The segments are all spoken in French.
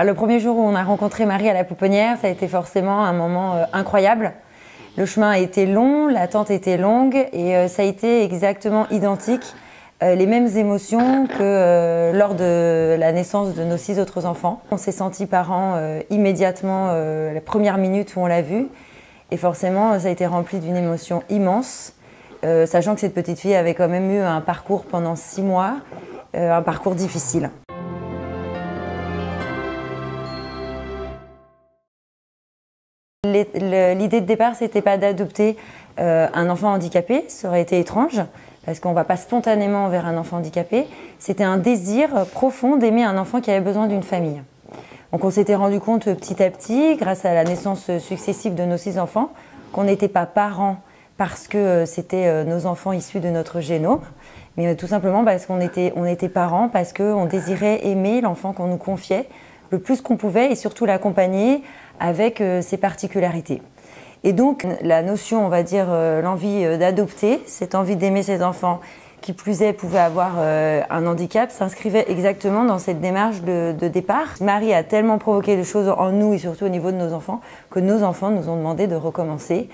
Le premier jour où on a rencontré Marie à la pouponnière, ça a été forcément un moment incroyable. Le chemin a été long, l'attente était longue et ça a été exactement identique, les mêmes émotions que lors de la naissance de nos 6 autres enfants. On s'est sentis parents immédiatement la première minute où on l'a vue et forcément ça a été rempli d'une émotion immense, sachant que cette petite fille avait quand même eu un parcours pendant 6 mois, un parcours difficile. L'idée de départ, c'était pas d'adopter un enfant handicapé, ça aurait été étrange, parce qu'on ne va pas spontanément vers un enfant handicapé. C'était un désir profond d'aimer un enfant qui avait besoin d'une famille. Donc on s'était rendu compte petit à petit, grâce à la naissance successive de nos 6 enfants, qu'on n'était pas parents parce que c'était nos enfants issus de notre génome, mais tout simplement parce qu'on était parents, parce qu'on désirait aimer l'enfant qu'on nous confiait le plus qu'on pouvait et surtout l'accompagner avec ses particularités. Et donc la notion, on va dire, l'envie d'adopter, cette envie d'aimer ses enfants, qui plus est pouvait avoir un handicap, s'inscrivait exactement dans cette démarche de départ. Marie a tellement provoqué de choses en nous et surtout au niveau de nos enfants que nos enfants nous ont demandé de recommencer.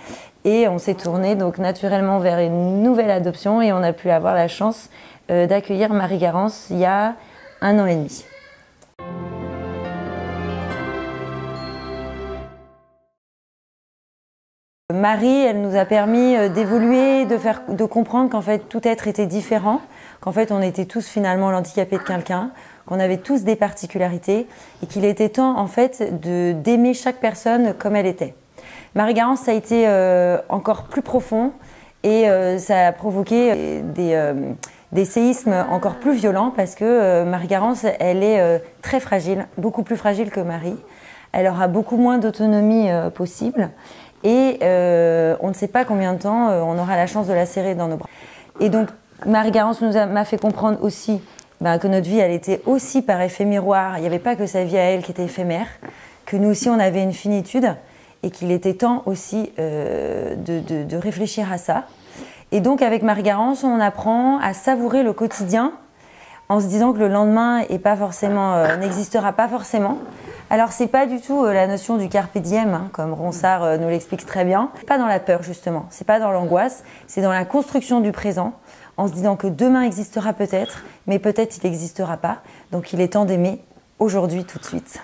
Et on s'est tourné donc naturellement vers une nouvelle adoption et on a pu avoir la chance d'accueillir Marie Garance il y a 1 an et demi. Marie, elle nous a permis d'évoluer, de comprendre qu'en fait tout être était différent, qu'en fait on était tous finalement l'handicapé de quelqu'un, qu'on avait tous des particularités et qu'il était temps en fait d'aimer chaque personne comme elle était. Marie Garance, ça a été encore plus profond et ça a provoqué des séismes encore plus violents parce que Marie Garance, elle est très fragile, beaucoup plus fragile que Marie. Elle aura beaucoup moins d'autonomie possible. Et on ne sait pas combien de temps on aura la chance de la serrer dans nos bras. Et donc Marie Garance m'a fait comprendre aussi que notre vie, elle était aussi par effet miroir. Il n'y avait pas que sa vie à elle qui était éphémère, que nous aussi on avait une finitude et qu'il était temps aussi de réfléchir à ça. Et donc avec Marie Garance, on apprend à savourer le quotidien en se disant que le lendemain n'existera pas forcément. Alors c'est pas du tout la notion du carpe diem, hein, comme Ronsard nous l'explique très bien. C'est pas dans la peur justement, c'est pas dans l'angoisse, c'est dans la construction du présent, en se disant que demain existera peut-être, mais peut-être il n'existera pas. Donc il est temps d'aimer aujourd'hui tout de suite.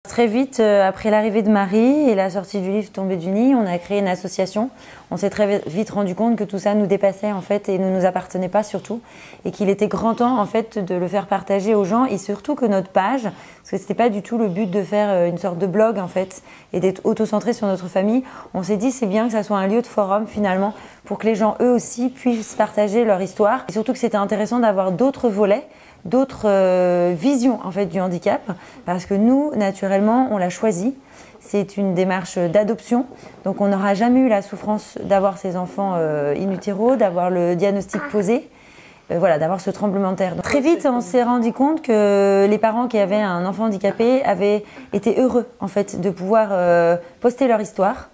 Très vite, après l'arrivée de Marie et la sortie du livre Tombée du nid, on a créé une association. On s'est très vite rendu compte que tout ça nous dépassait en fait et ne nous appartenait pas surtout. Et qu'il était grand temps en fait de le faire partager aux gens et surtout que notre page, parce que c'était pas du tout le but de faire une sorte de blog en fait et d'être auto-centré sur notre famille, on s'est dit c'est bien que ça soit un lieu de forum finalement pour que les gens eux aussi puissent partager leur histoire. Et surtout que c'était intéressant d'avoir d'autres volets, d'autres visions en fait du handicap parce que nous naturellement on l'a choisi, c'est une démarche d'adoption donc on n'aura jamais eu la souffrance d'avoir ces enfants in utero, d'avoir le diagnostic posé, voilà, d'avoir ce tremblement de terre. Donc, très vite on s'est rendu compte que les parents qui avaient un enfant handicapé avaient été heureux en fait de pouvoir poster leur histoire,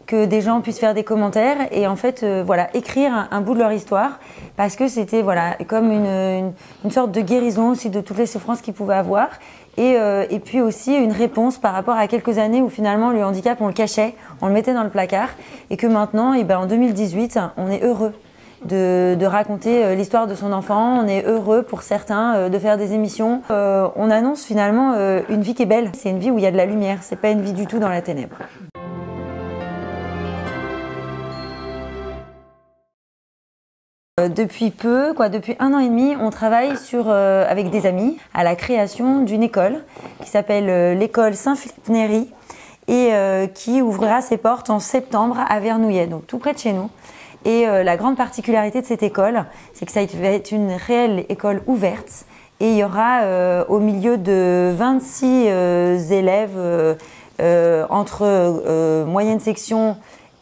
que des gens puissent faire des commentaires et en fait voilà, écrire un bout de leur histoire parce que c'était voilà, comme une sorte de guérison aussi de toutes les souffrances qu'ils pouvaient avoir et puis aussi une réponse par rapport à quelques années où finalement le handicap on le cachait, on le mettait dans le placard et que maintenant en 2018 on est heureux de raconter l'histoire de son enfant, on est heureux pour certains de faire des émissions. On annonce finalement une vie qui est belle, c'est une vie où il y a de la lumière, c'est pas une vie du tout dans la ténèbre. Depuis peu, depuis 1 an et demi, on travaille avec des amis à la création d'une école qui s'appelle l'école Saint-Philippe Néri et qui ouvrira ses portes en septembre à Vernouillet, donc tout près de chez nous. Et la grande particularité de cette école, c'est que ça va être une réelle école ouverte et il y aura au milieu de 26 élèves entre moyenne section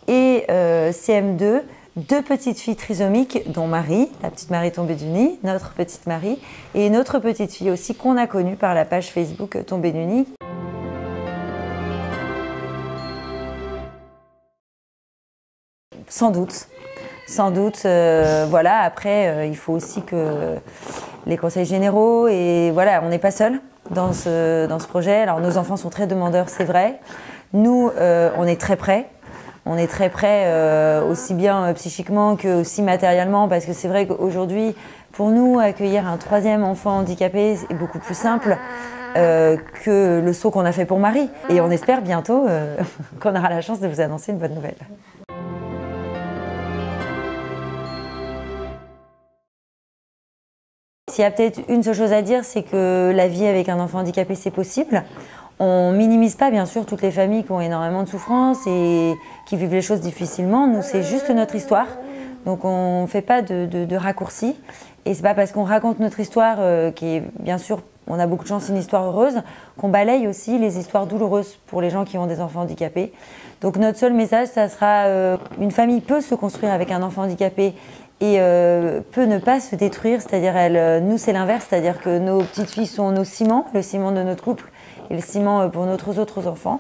et CM2, 2 petites filles trisomiques, dont Marie, la petite Marie tombée du nid, notre petite Marie, et une autre petite fille aussi qu'on a connue par la page Facebook Tombée du nid. Sans doute. Sans doute, voilà. Après, il faut aussi que les conseils généraux, et voilà, on n'est pas seul dans ce projet. Alors, nos enfants sont très demandeurs, c'est vrai. Nous, on est très prêts. On est très prêts, aussi bien psychiquement que aussi matériellement, parce que c'est vrai qu'aujourd'hui, pour nous, accueillir un 3e enfant handicapé est beaucoup plus simple que le saut qu'on a fait pour Marie. Et on espère bientôt qu'on aura la chance de vous annoncer une bonne nouvelle. S'il y a peut-être une seule chose à dire, c'est que la vie avec un enfant handicapé, c'est possible. On minimise pas, bien sûr, toutes les familles qui ont énormément de souffrance et qui vivent les choses difficilement. Nous, c'est juste notre histoire. Donc, on ne fait pas de raccourcis. Et c'est pas parce qu'on raconte notre histoire, qui est, bien sûr, on a beaucoup de chance, une histoire heureuse, qu'on balaye aussi les histoires douloureuses pour les gens qui ont des enfants handicapés. Donc, notre seul message, ça sera une famille peut se construire avec un enfant handicapé et peut ne pas se détruire, c'est-à-dire nous c'est l'inverse, c'est-à-dire que nos petites filles sont nos ciments, le ciment de notre couple et le ciment pour nos autres enfants.